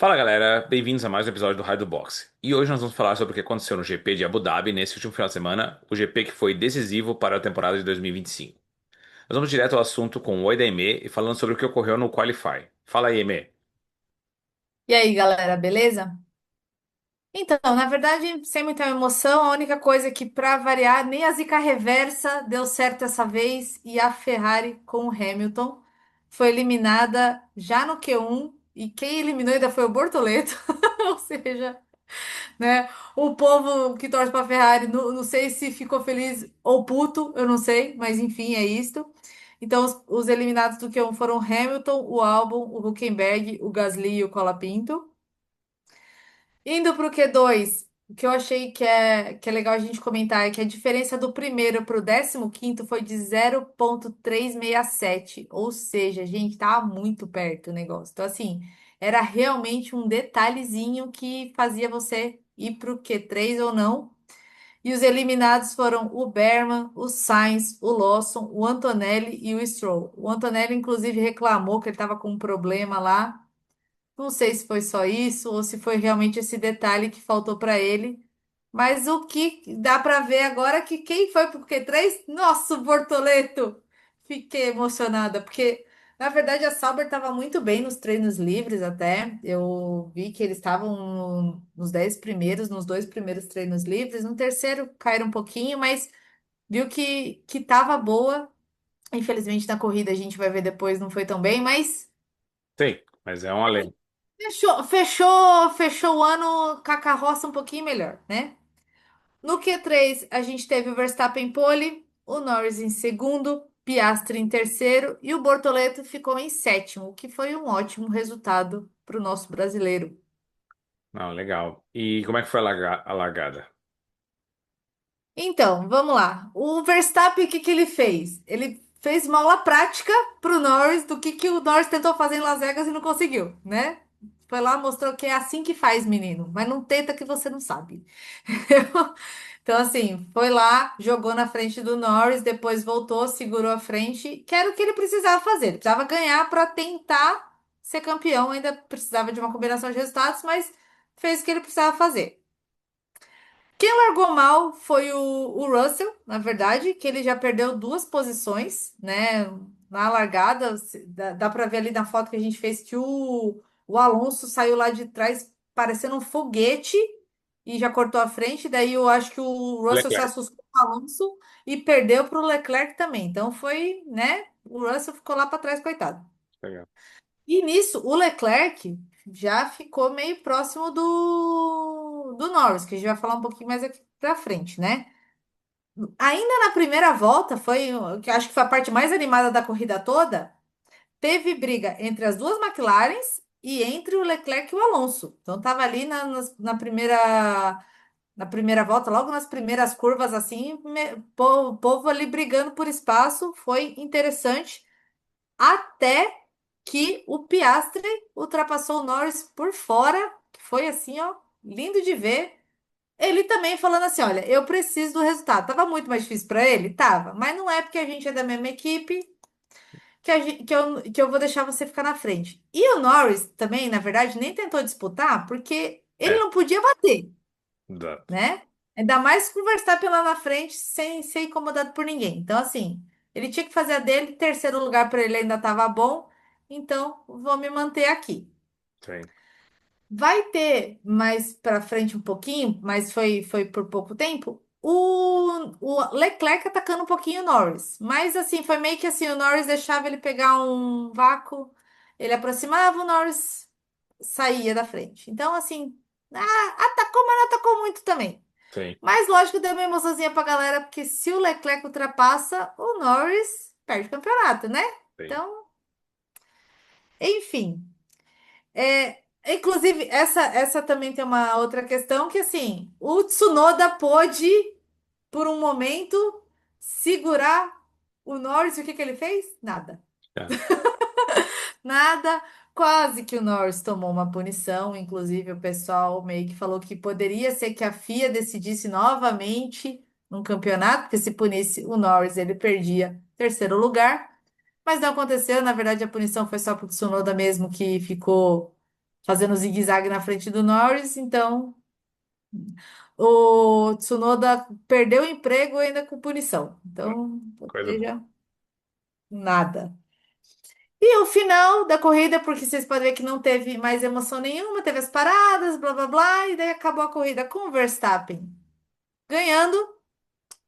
Fala galera, bem-vindos a mais um episódio do Raio do Boxe. E hoje nós vamos falar sobre o que aconteceu no GP de Abu Dhabi nesse último final de semana, o GP que foi decisivo para a temporada de 2025. Nós vamos direto ao assunto com o Oi da Aimee e falando sobre o que ocorreu no Qualify. Fala aí, Aimee. E aí, galera, beleza? Então, na verdade, sem muita emoção, a única coisa é que, para variar, nem a zica reversa deu certo dessa vez e a Ferrari com o Hamilton foi eliminada já no Q1 e quem eliminou ainda foi o Bortoleto, ou seja, né? O povo que torce para a Ferrari, não sei se ficou feliz ou puto, eu não sei, mas enfim, é isto. Então, os eliminados do Q1 foram o Hamilton, o Albon, o Hülkenberg, o Gasly e o Colapinto. Indo para o Q2, o que eu achei que é legal a gente comentar é que a diferença do primeiro para o 15º foi de 0,367. Ou seja, gente, tá muito perto o negócio. Então, assim, era realmente um detalhezinho que fazia você ir para o Q3 ou não. E os eliminados foram o Berman, o Sainz, o Lawson, o Antonelli e o Stroll. O Antonelli, inclusive, reclamou que ele estava com um problema lá. Não sei se foi só isso ou se foi realmente esse detalhe que faltou para ele. Mas o que dá para ver agora é que quem foi pro Q3? Nossa, o Bortoleto! Fiquei emocionada, porque na verdade a Sauber estava muito bem nos treinos livres até. Eu vi que eles estavam nos 10 primeiros, nos dois primeiros treinos livres. No terceiro caíram um pouquinho, mas viu que estava boa. Infelizmente na corrida a gente vai ver depois, não foi tão bem, mas. Sim, mas é um além. Fechou o ano com a carroça um pouquinho melhor, né? No Q3, a gente teve o Verstappen em pole, o Norris em segundo, Piastri em terceiro e o Bortoleto ficou em sétimo, o que foi um ótimo resultado para o nosso brasileiro. Não, legal. E como é que foi a largada? Então, vamos lá. O Verstappen, o que que ele fez? Ele fez uma aula prática para o Norris do que o Norris tentou fazer em Las Vegas e não conseguiu, né? Foi lá, mostrou que é assim que faz, menino. Mas não tenta que você não sabe. Então, assim, foi lá, jogou na frente do Norris, depois voltou, segurou a frente, que era o que ele precisava fazer. Ele precisava ganhar para tentar ser campeão, ainda precisava de uma combinação de resultados, mas fez o que ele precisava fazer. Quem largou mal foi o Russell, na verdade, que ele já perdeu duas posições, né? Na largada, dá para ver ali na foto que a gente fez que o Alonso saiu lá de trás parecendo um foguete e já cortou a frente. Daí eu acho que o Russell se Leclerc. assustou com o Alonso e perdeu para o Leclerc também. Então foi, né? O Russell ficou lá para trás, coitado. Legal. E nisso, o Leclerc já ficou meio próximo do Norris, que a gente vai falar um pouquinho mais aqui pra frente, né? Ainda na primeira volta, que eu acho que foi a parte mais animada da corrida toda, teve briga entre as duas McLarens e entre o Leclerc e o Alonso. Então tava ali na primeira volta, logo nas primeiras curvas, assim, o povo ali brigando por espaço, foi interessante. Até que o Piastri ultrapassou o Norris por fora, que foi assim, ó, lindo de ver. Ele também falando assim, olha, eu preciso do resultado. Tava muito mais difícil para ele? Tava, mas não é porque a gente é da mesma equipe que eu vou deixar você ficar na frente. E o Norris também, na verdade, nem tentou disputar porque ele É, não podia bater, exato. né? Ainda mais com o Verstappen lá na frente, sem ser incomodado por ninguém. Então, assim, ele tinha que fazer a dele, terceiro lugar para ele ainda estava bom, então vou me manter aqui. Sim. Vai ter mais para frente um pouquinho, mas foi por pouco tempo. O Leclerc atacando um pouquinho o Norris, mas assim, foi meio que assim: o Norris deixava ele pegar um vácuo, ele aproximava, o Norris saía da frente. Então, assim, atacou, mas não atacou muito também. Sim. Mas lógico, deu uma emoçãozinha pra galera, porque se o Leclerc ultrapassa, o Norris perde o campeonato, né? Sim. Então, enfim. Inclusive, essa também tem uma outra questão que, assim, o Tsunoda pôde, por um momento, segurar o Norris. E o que que ele fez? Nada. É. Nada. Quase que o Norris tomou uma punição. Inclusive, o pessoal meio que falou que poderia ser que a FIA decidisse novamente um campeonato, porque se punisse o Norris, ele perdia terceiro lugar. Mas não aconteceu. Na verdade, a punição foi só para o Tsunoda mesmo, que ficou. fazendo zigue-zague na frente do Norris, então o Tsunoda perdeu o emprego ainda com punição. Então, ou Coisa boa. seja, nada. E o final da corrida, porque vocês podem ver que não teve mais emoção nenhuma, teve as paradas, blá blá blá, e daí acabou a corrida com o Verstappen ganhando,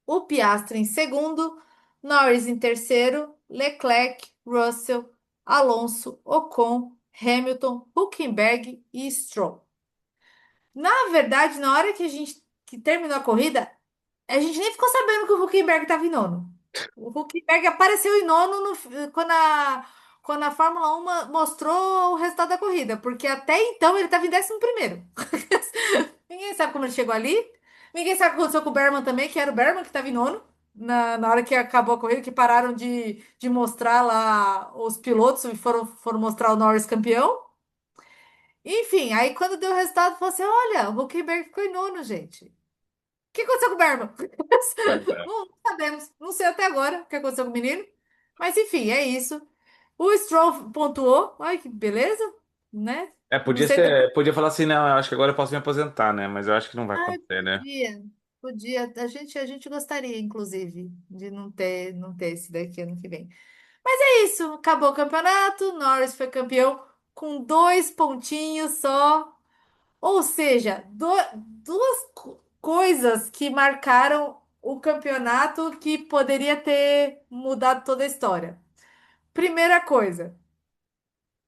o Piastri em segundo, Norris em terceiro, Leclerc, Russell, Alonso, Ocon, Hamilton, Hülkenberg e Stroll. Na verdade, na hora que a gente que terminou a corrida, a gente nem ficou sabendo que o Huckenberg estava em nono. O Huckenberg apareceu em nono quando a Fórmula 1 mostrou o resultado da corrida, porque até então ele estava em 11º. Ninguém sabe como ele chegou ali. Ninguém sabe o que aconteceu com o Berman também, que era o Berman que estava em nono. Na hora que acabou a corrida, que pararam de mostrar lá os pilotos e foram mostrar o Norris campeão. Enfim, aí quando deu o resultado, falou assim: olha, o Huckenberg ficou em nono, gente. O que aconteceu com o Berman? Pois é. Não sabemos. Não sei até agora o que aconteceu com o menino. Mas enfim, é isso. O Stroll pontuou. Ai, que beleza, né? É, Não podia sei também. ser, podia falar assim, não, eu acho que agora eu posso me aposentar, né? Mas eu acho que não vai Ai, acontecer, né? podia. Podia. A gente gostaria, inclusive, de não ter esse daqui ano que vem. Mas é isso. Acabou o campeonato. Norris foi campeão com 2 pontinhos só. Ou seja, duas coisas que marcaram o campeonato que poderia ter mudado toda a história. Primeira coisa,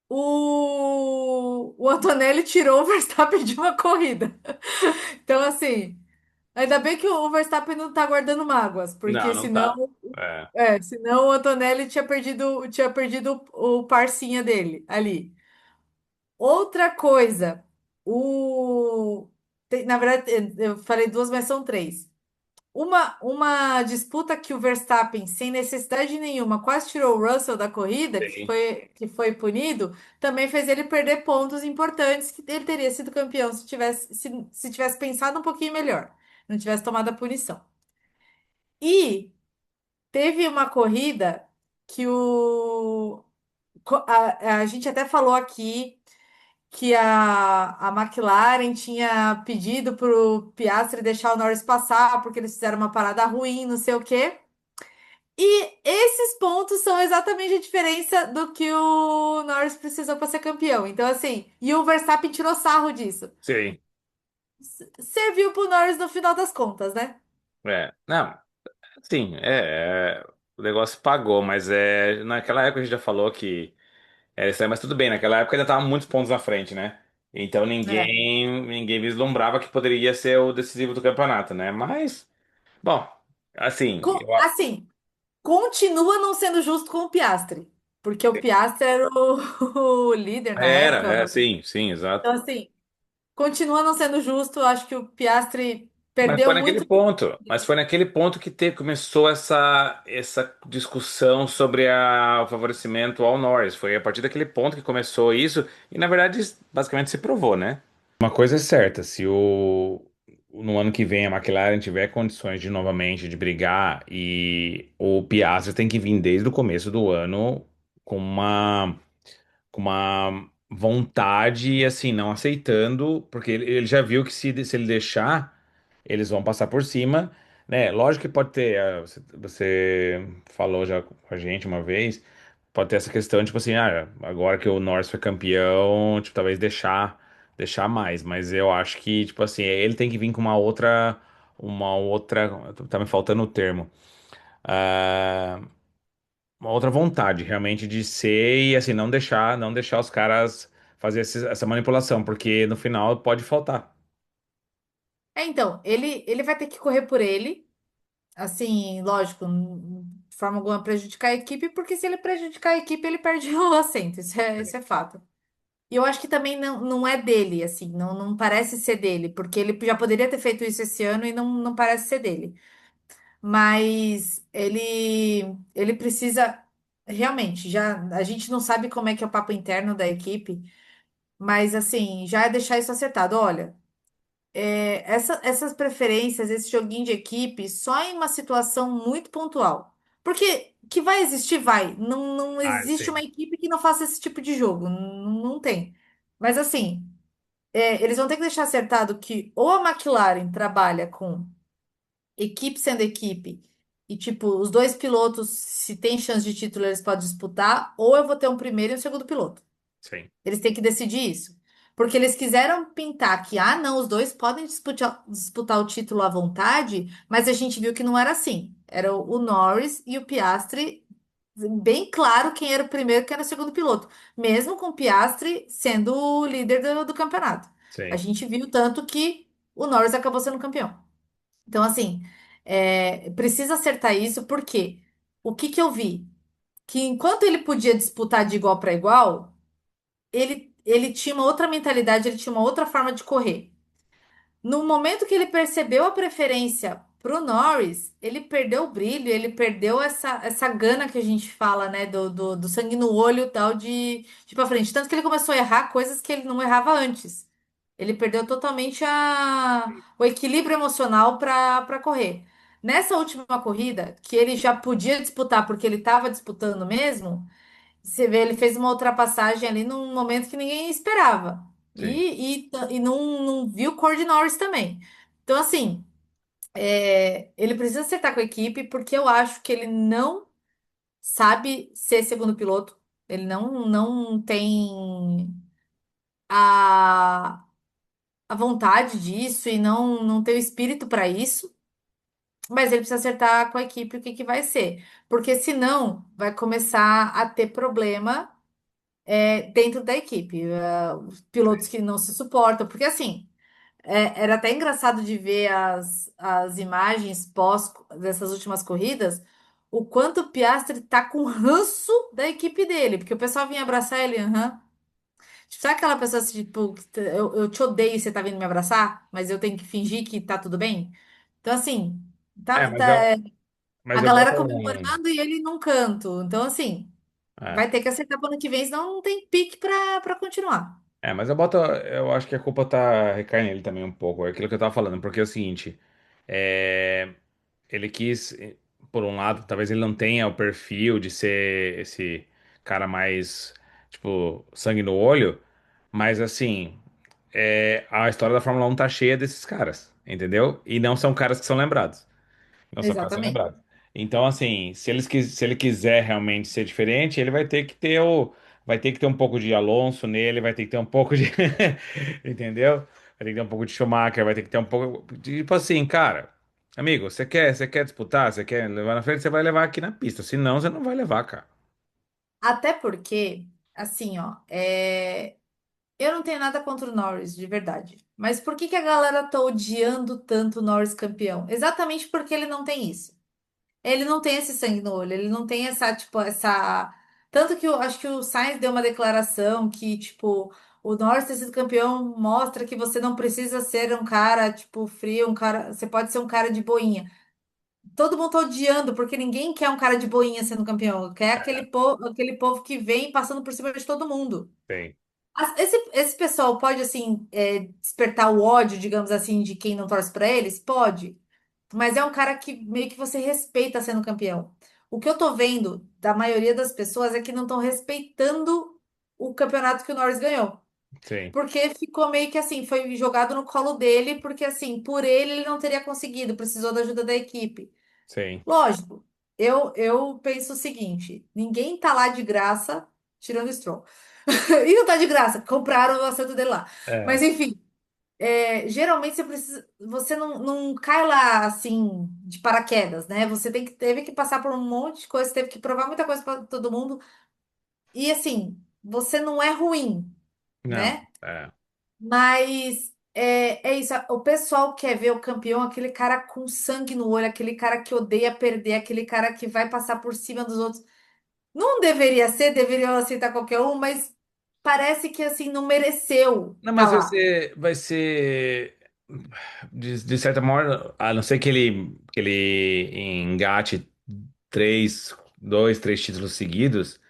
o Antonelli tirou o Verstappen de uma corrida. Então, assim, ainda bem que o Verstappen não tá guardando mágoas, Não, porque não tá. senão, É, senão o Antonelli tinha perdido o parcinha dele ali. Outra coisa, na verdade, eu falei duas, mas são três. Uma disputa que o Verstappen, sem necessidade nenhuma, quase tirou o Russell da corrida, que sim. foi, que foi punido, também fez ele perder pontos importantes que ele teria sido campeão se tivesse pensado um pouquinho melhor, não tivesse tomado a punição. E teve uma corrida que a gente até falou aqui que a McLaren tinha pedido para o Piastri deixar o Norris passar, porque eles fizeram uma parada ruim, não sei o quê. E esses pontos são exatamente a diferença do que o Norris precisou para ser campeão. Então, assim, e o Verstappen tirou sarro disso. Sim. Serviu pro Norris no final das contas, né? É. Não, sim, o negócio pagou, mas naquela época a gente já falou que era isso aí, mas tudo bem, naquela época ainda tava muitos pontos na frente, né? Então É. ninguém vislumbrava que poderia ser o decisivo do campeonato, né? Mas, bom, assim, Assim, continua não sendo justo com o Piastri, porque o Piastri era o líder na época. sim, sim, exato. Então, assim, continua não sendo justo. Eu acho que o Piastri Mas foi perdeu naquele muito. ponto. Mas foi naquele ponto que começou essa discussão sobre o favorecimento ao Norris. Foi a partir daquele ponto que começou isso, e na verdade, basicamente se provou, né? Uma coisa é certa, se no ano que vem a McLaren tiver condições de novamente de brigar e o Piastri tem que vir desde o começo do ano com uma vontade, assim, não aceitando, porque ele já viu que se ele deixar, eles vão passar por cima, né? Lógico que pode ter, você falou já com a gente uma vez, pode ter essa questão, tipo assim, agora que o Norris foi campeão, tipo, talvez deixar mais, mas eu acho que, tipo assim, ele tem que vir com uma outra, tá me faltando o termo. Ah, uma outra vontade realmente de ser e assim não deixar os caras fazer essa manipulação, porque no final pode faltar. Então, ele vai ter que correr por ele. Assim, lógico, de forma alguma prejudicar a equipe, porque se ele prejudicar a equipe, ele perde o assento. Isso é fato. E eu acho que também não é dele, assim, não parece ser dele, porque ele já poderia ter feito isso esse ano e não parece ser dele. Mas ele precisa realmente, já a gente não sabe como é que é o papo interno da equipe, mas assim, já é deixar isso acertado. Olha, essas preferências, esse joguinho de equipe, só em uma situação muito pontual. Porque que vai existir, vai. Não Ah, existe uma sim. equipe que não faça esse tipo de jogo. Não tem. Mas assim, eles vão ter que deixar acertado que ou a McLaren trabalha com equipe sendo equipe, e tipo, os dois pilotos, se tem chance de título, eles podem disputar, ou eu vou ter um primeiro e um segundo piloto. Sim, Eles têm que decidir isso. Porque eles quiseram pintar que, ah, não, os dois podem disputar o título à vontade, mas a gente viu que não era assim. Era o Norris e o Piastri, bem claro quem era o primeiro e quem era o segundo piloto, mesmo com o Piastri sendo o líder do campeonato. A sim, gente viu tanto que o Norris acabou sendo campeão. Então, assim, precisa acertar isso, porque o que que eu vi? Que enquanto ele podia disputar de igual para igual, ele tinha uma outra mentalidade, ele tinha uma outra forma de correr. No momento que ele percebeu a preferência pro Norris, ele perdeu o brilho, ele perdeu essa gana que a gente fala, né? Do sangue no olho, tal, de ir pra frente. Tanto que ele começou a errar coisas que ele não errava antes. Ele perdeu totalmente o equilíbrio emocional para correr. Nessa última corrida, que ele já podia disputar, porque ele estava disputando mesmo. Você vê, ele fez uma ultrapassagem ali num momento que ninguém esperava. sim. E não viu o Cor de Norris também. Então, assim, ele precisa acertar com a equipe, porque eu acho que ele não sabe ser segundo piloto. Ele não tem a, a vontade disso e não tem o espírito para isso. Mas ele precisa acertar com a equipe o que que vai ser. Porque senão vai começar a ter problema dentro da equipe, os pilotos que não se suportam, porque assim, era até engraçado de ver as imagens pós dessas últimas corridas, o quanto o Piastri tá com ranço da equipe dele, porque o pessoal vinha abraçar ele, aham. Tipo, sabe aquela pessoa assim, tipo, eu te odeio e você tá vindo me abraçar, mas eu tenho que fingir que tá tudo bem? Então, assim, É, tá, mas eu, a mas eu galera boto um. comemorando e ele num canto. Então, assim, É. vai ter que acertar pro ano que vem, senão não tem pique pra continuar. Mas eu acho que a culpa tá recai nele também um pouco. É aquilo que eu tava falando, porque é o seguinte, é, ele quis, por um lado, talvez ele não tenha o perfil de ser esse cara mais, tipo, sangue no olho, mas assim, a história da Fórmula 1 tá cheia desses caras, entendeu? E não são caras que são lembrados. Não são caras que são Exatamente. lembrados. Então, assim, se ele quiser realmente ser diferente, ele vai ter que ter vai ter que ter um pouco de Alonso nele, vai ter que ter um pouco de, entendeu? Vai ter que ter um pouco de Schumacher, vai ter que ter um pouco, tipo assim, cara, amigo, você quer disputar, você quer levar na frente, você vai levar aqui na pista, senão você não vai levar, cara. Até porque, assim, ó, eu não tenho nada contra o Norris, de verdade. Mas por que que a galera tá odiando tanto o Norris campeão? Exatamente porque ele não tem isso. Ele não tem esse sangue no olho, ele não tem essa, tipo, essa. Tanto que eu acho que o Sainz deu uma declaração que, tipo, o Norris ter sido campeão mostra que você não precisa ser um cara, tipo, frio, um cara. Você pode ser um cara de boinha. Todo mundo tá odiando, porque ninguém quer um cara de boinha sendo campeão. Quer aquele povo que vem passando por cima de todo mundo. Tem, Esse pessoal pode, assim, despertar o ódio, digamos assim, de quem não torce pra eles? Pode. Mas é um cara que meio que você respeita sendo campeão. O que eu tô vendo da maioria das pessoas é que não estão respeitando o campeonato que o Norris ganhou. tem, Porque ficou meio que assim, foi jogado no colo dele, porque assim, por ele não teria conseguido, precisou da ajuda da equipe. tem. Lógico, eu penso o seguinte: ninguém tá lá de graça, tirando o Stroll. E não tá de graça, compraram o assento dele lá. Mas É, enfim, geralmente você não cai lá assim de paraquedas, né? Você teve que passar por um monte de coisa, teve que provar muita coisa para todo mundo. E assim, você não é ruim, não, né? Mas é isso. O pessoal quer ver o campeão, aquele cara com sangue no olho, aquele cara que odeia perder, aquele cara que vai passar por cima dos outros. Não deveria ser, deveriam aceitar qualquer um, mas parece que assim não mereceu não, tá mas lá. vai ser de certa forma, a não ser que ele engate dois, três títulos seguidos,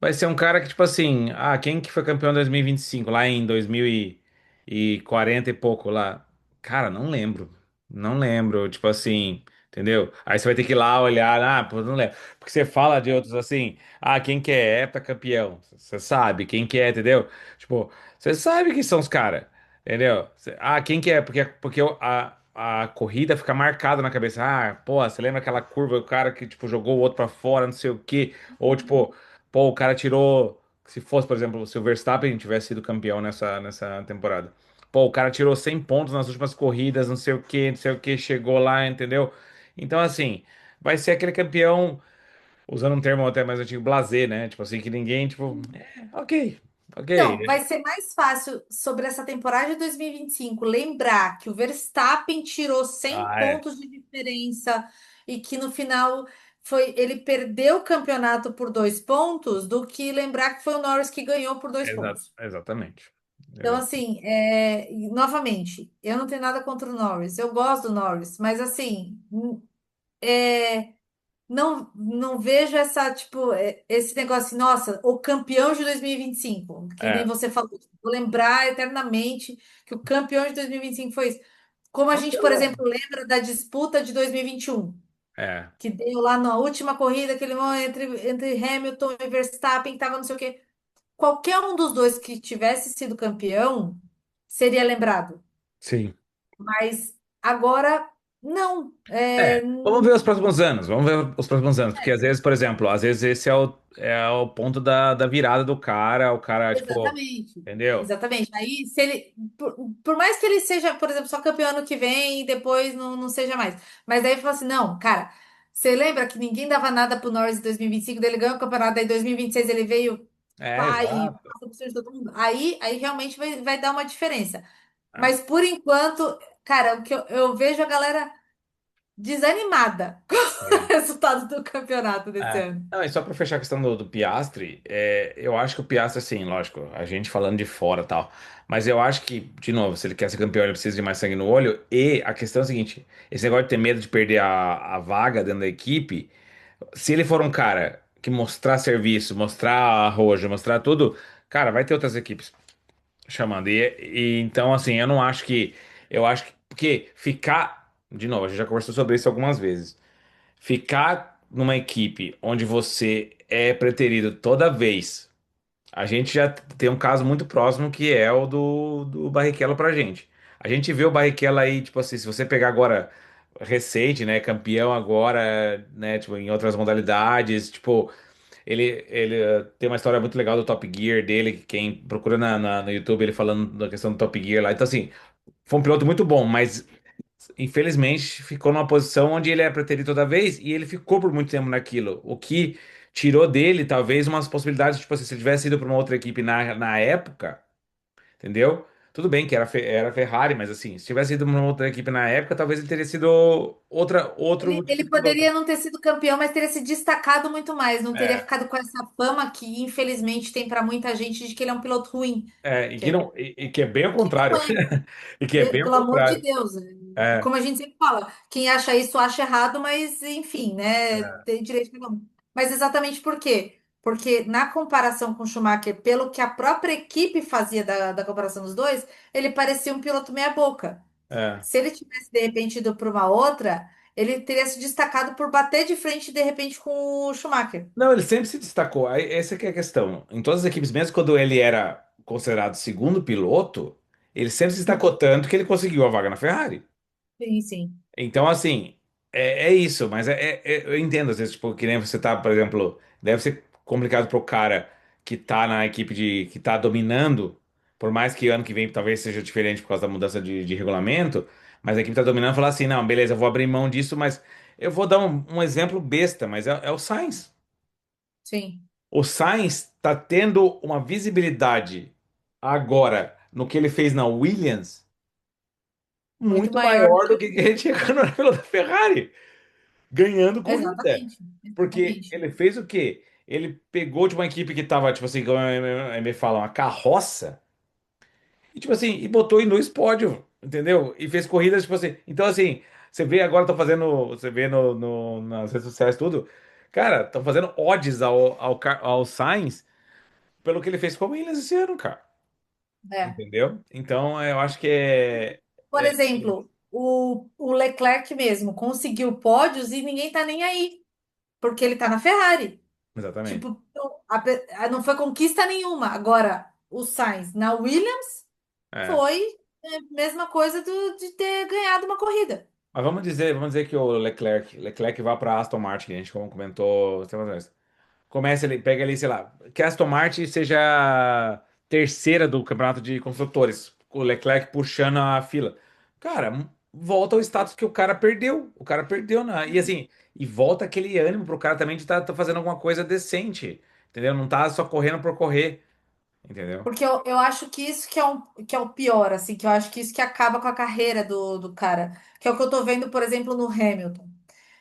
vai ser um cara que, tipo assim, quem que foi campeão em 2025, lá em 2040 e pouco lá? Cara, não lembro. Não lembro, tipo assim, entendeu? Aí você vai ter que ir lá olhar, ah, pô, não lembro. Porque você fala de outros assim, ah, quem que é heptacampeão? Você sabe quem que é, entendeu? Tipo, você sabe quem são os caras, entendeu? Ah, quem que é? Porque a corrida fica marcada na cabeça. Ah, pô, você lembra aquela curva, o cara que, tipo, jogou o outro pra fora, não sei o quê. Ou, tipo, pô, o cara tirou. Se fosse, por exemplo, se o Verstappen tivesse sido campeão nessa temporada. Pô, o cara tirou 100 pontos nas últimas corridas, não sei o quê, não sei o quê, chegou lá, entendeu? Então, assim, vai ser aquele campeão, usando um termo até mais antigo, blasé, né? Tipo assim, que ninguém, tipo, ok, Então, ok. vai ser mais fácil sobre essa temporada de 2025 lembrar que o Verstappen tirou 100 Ah, é. pontos de diferença e que no final ele perdeu o campeonato por 2 pontos, do que lembrar que foi o Norris que ganhou por dois pontos. Exatamente. Então, Exato. assim, e, novamente, eu não tenho nada contra o Norris, eu gosto do Norris, mas assim, não vejo essa, tipo, esse negócio assim, nossa, o campeão de 2025, que nem É. você falou, tipo, vou lembrar eternamente que o campeão de 2025 foi isso. Como a gente, por exemplo, lembra da disputa de 2021, É. que deu lá na última corrida, aquele momento entre Hamilton e Verstappen, que tava não sei o quê. Qualquer um dos dois que tivesse sido campeão seria lembrado. Sim. Mas agora, não. Vamos ver os próximos anos, vamos ver os próximos anos, porque às vezes, por exemplo, às vezes esse é o ponto da virada do cara, o cara, tipo, Exatamente. entendeu? Exatamente. Aí, se ele, por mais que ele seja, por exemplo, só campeão ano que vem e depois não seja mais. Mas aí ele fala assim: não, cara, você lembra que ninguém dava nada pro Norris em 2025, daí ele ganhou o campeonato, daí em 2026 ele veio, pá, e Exato. passou por cima de todo mundo. Aí realmente vai dar uma diferença. É. Mas por enquanto, cara, o que eu vejo a galera desanimada com o resultado do campeonato desse É. ano. Não, e só para fechar a questão do Piastri, eu acho que o Piastri, assim, lógico, a gente falando de fora e tal, mas eu acho que, de novo, se ele quer ser campeão, ele precisa de mais sangue no olho, e a questão é a seguinte, esse negócio de ter medo de perder a vaga dentro da equipe, se ele for um cara que mostrar serviço, mostrar arrojo, mostrar tudo, cara, vai ter outras equipes chamando, e então, assim, eu acho que, porque ficar, de novo, a gente já conversou sobre isso algumas vezes, ficar numa equipe onde você é preterido toda vez. A gente já tem um caso muito próximo que é o do Barrichello pra gente. A gente vê o Barrichello aí, tipo assim, se você pegar agora recente, né, campeão agora, né, tipo, em outras modalidades, tipo, ele tem uma história muito legal do Top Gear dele, que quem procura no YouTube ele falando da questão do Top Gear lá. Então, assim, foi um piloto muito bom, mas infelizmente, ficou numa posição onde ele é preterido toda vez e ele ficou por muito tempo naquilo. O que tirou dele, talvez, umas possibilidades, tipo assim, se ele tivesse ido para uma outra equipe na época, entendeu? Tudo bem que era Ferrari, mas assim, se tivesse ido para uma outra equipe na época, talvez ele teria sido outro tipo Ele de piloto. poderia não ter sido campeão, mas teria se destacado muito mais. Não teria É, ficado com essa fama que, infelizmente, tem para muita gente de que ele é um piloto ruim. e Que, que não, e que é bem ao que não contrário. é. E que é bem ao Pelo amor de contrário. Deus. É, Como a gente sempre fala, quem acha isso acha errado, mas enfim, né? é, Tem direito de cada um. Mas exatamente por quê? Porque na comparação com o Schumacher, pelo que a própria equipe fazia da comparação dos dois, ele parecia um piloto meia-boca. é. Se ele tivesse, de repente, ido para uma outra, ele teria se destacado por bater de frente, de repente, com o Schumacher. Não, ele sempre se destacou. Essa que é a questão. Em todas as equipes, mesmo quando ele era considerado segundo piloto, ele sempre se destacou tanto que ele conseguiu a vaga na Ferrari. Sim, sim. Então, assim, é isso. Mas eu entendo, às vezes, tipo, que nem você tá, por exemplo, deve ser complicado pro cara que tá na equipe que tá dominando, por mais que ano que vem talvez seja diferente por causa da mudança de regulamento, mas a equipe tá dominando, falar assim, não, beleza, eu vou abrir mão disso, mas eu vou dar um exemplo besta, mas é o Sainz. Sim. O Sainz está tendo uma visibilidade agora no que ele fez na Williams Muito muito maior do maior do que. que ele tinha quando era piloto da Ferrari, ganhando corrida. Exatamente. Porque Exatamente. ele fez o quê? Ele pegou de uma equipe que tava, tipo assim, como me fala, uma carroça, e tipo assim, e botou em dois pódios, entendeu? E fez corridas, tipo assim. Então, assim, você vê agora, estão fazendo, você vê nas redes sociais tudo, cara, estão fazendo odds ao Sainz pelo que ele fez com a Williams esse ano, cara. É. Entendeu? Então, eu acho que é, Por é exemplo, isso. o Leclerc mesmo conseguiu pódios e ninguém tá nem aí, porque ele tá na Ferrari. Exatamente. Tipo, não foi conquista nenhuma. Agora, o Sainz na Williams É. foi mesma coisa de ter ganhado uma corrida. Mas vamos dizer que o Leclerc vá para Aston Martin, que a gente comentou semana atrás. Começa ele, pega ali, sei lá, que a Aston Martin seja a terceira do campeonato de construtores, com o Leclerc puxando a fila. Cara, volta ao status que o cara perdeu. O cara perdeu e assim, e volta aquele ânimo pro cara também de estar tá fazendo alguma coisa decente, entendeu? Não tá só correndo por correr, entendeu? Porque eu acho que isso que é o pior, assim, que eu acho que isso que acaba com a carreira do cara. Que é o que eu tô vendo, por exemplo, no Hamilton.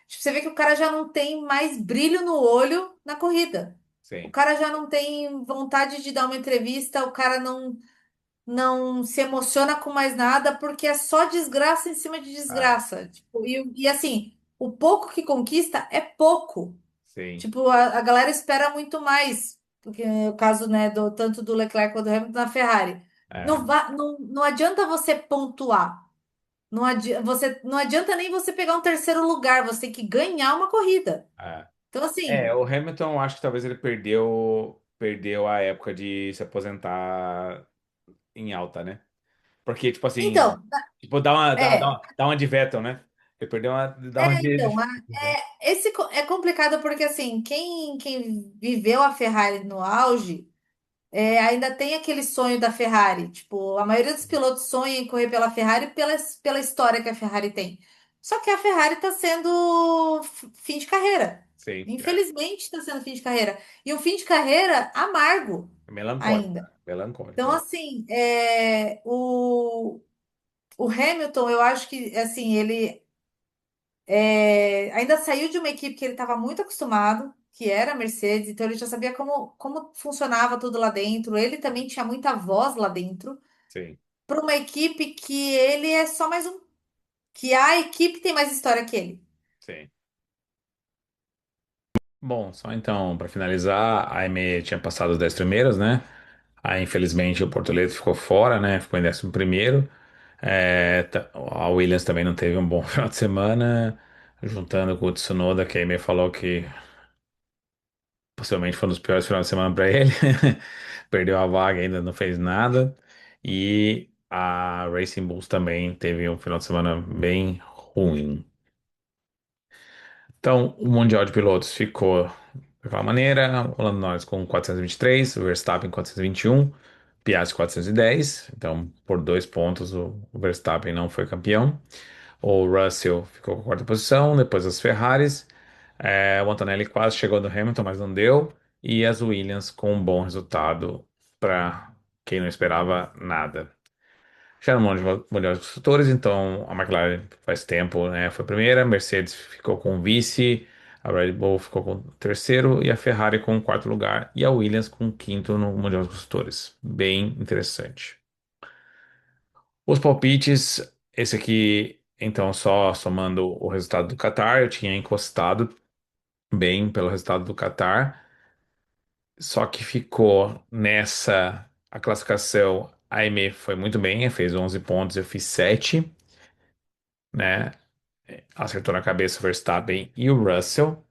Tipo, você vê que o cara já não tem mais brilho no olho na corrida. O Sim. cara já não tem vontade de dar uma entrevista, o cara não se emociona com mais nada, porque é só desgraça em cima de Ah, desgraça. Tipo, e assim, o pouco que conquista é pouco. sim. Tipo, a galera espera muito mais, porque é o caso, né, tanto do Leclerc quanto do Hamilton na Ferrari. É, Não adianta você pontuar. Não adianta nem você pegar um terceiro lugar, você tem que ganhar uma corrida. é. Então, assim, O Hamilton, acho que talvez ele perdeu a época de se aposentar em alta, né? Porque, tipo assim, então, tipo, é, dá uma de Vettel, né? Ele perdeu dá uma então, de- é complicado porque, assim, quem viveu a Ferrari no auge. Ainda tem aquele sonho da Ferrari. Tipo, a maioria dos pilotos sonha em correr pela Ferrari pela história que a Ferrari tem. Só que a Ferrari está sendo fim de carreira. Sim, Infelizmente está sendo fim de carreira. E um fim de carreira amargo é melancólico, ainda. cara. Melancólico. Então, assim, o Hamilton, eu acho que assim, ele ainda saiu de uma equipe que ele estava muito acostumado, que era a Mercedes, então ele já sabia como funcionava tudo lá dentro. Ele também tinha muita voz lá dentro Sim, para uma equipe que ele é só mais um, que a equipe tem mais história que ele. sim. Bom, só então, para finalizar, a AME tinha passado os 10 primeiros, né? Aí, infelizmente, o Portoleto ficou fora, né? Ficou em 11º. A Williams também não teve um bom final de semana, juntando com o Tsunoda, que a AME falou que possivelmente foi um dos piores finais de semana para ele. Perdeu a vaga, ainda não fez nada. E a Racing Bulls também teve um final de semana bem ruim. Então, o Mundial de Pilotos ficou daquela maneira: o Lando Norris com 423, o Verstappen 421, Piastri 410. Então, por 2 pontos, o Verstappen não foi campeão. O Russell ficou com a quarta posição, depois as Ferraris. O Antonelli quase chegou no Hamilton, mas não deu. E as Williams com um bom resultado para quem não esperava nada. Já no Mundial de Construtores, então a McLaren faz tempo, né, foi a primeira, a Mercedes ficou com o vice, a Red Bull ficou com o terceiro e a Ferrari com o quarto lugar e a Williams com o quinto no Mundial de Construtores. Bem interessante. Os palpites, esse aqui, então, só somando o resultado do Qatar, eu tinha encostado bem pelo resultado do Qatar, só que ficou nessa a classificação. A AME foi muito bem, fez 11 pontos, eu fiz 7, né? Acertou na cabeça o Verstappen e o Russell.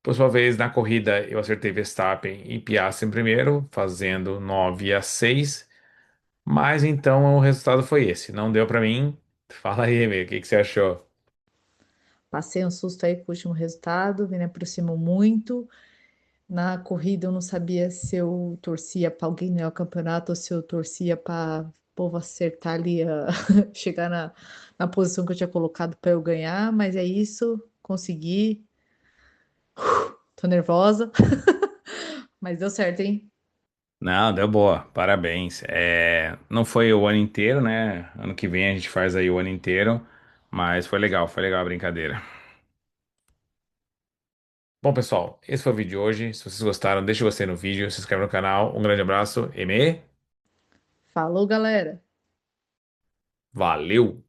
Por sua vez, na corrida, eu acertei Verstappen e Piastri em primeiro, fazendo 9-6. Mas então o resultado foi esse. Não deu pra mim. Fala aí, amigo, o que que você achou? Passei um susto aí com o último resultado, me aproximou muito. Na corrida eu não sabia se eu torcia para alguém ganhar o campeonato ou se eu torcia para o povo acertar ali, chegar na posição que eu tinha colocado para eu ganhar, mas é isso, consegui. Tô nervosa, mas deu certo, hein? Não, deu boa. Parabéns. Não foi o ano inteiro, né? Ano que vem a gente faz aí o ano inteiro. Mas foi legal a brincadeira. Bom, pessoal, esse foi o vídeo de hoje. Se vocês gostaram, deixa o gostei no vídeo, se inscreve no canal. Um grande abraço e Falou, galera! valeu!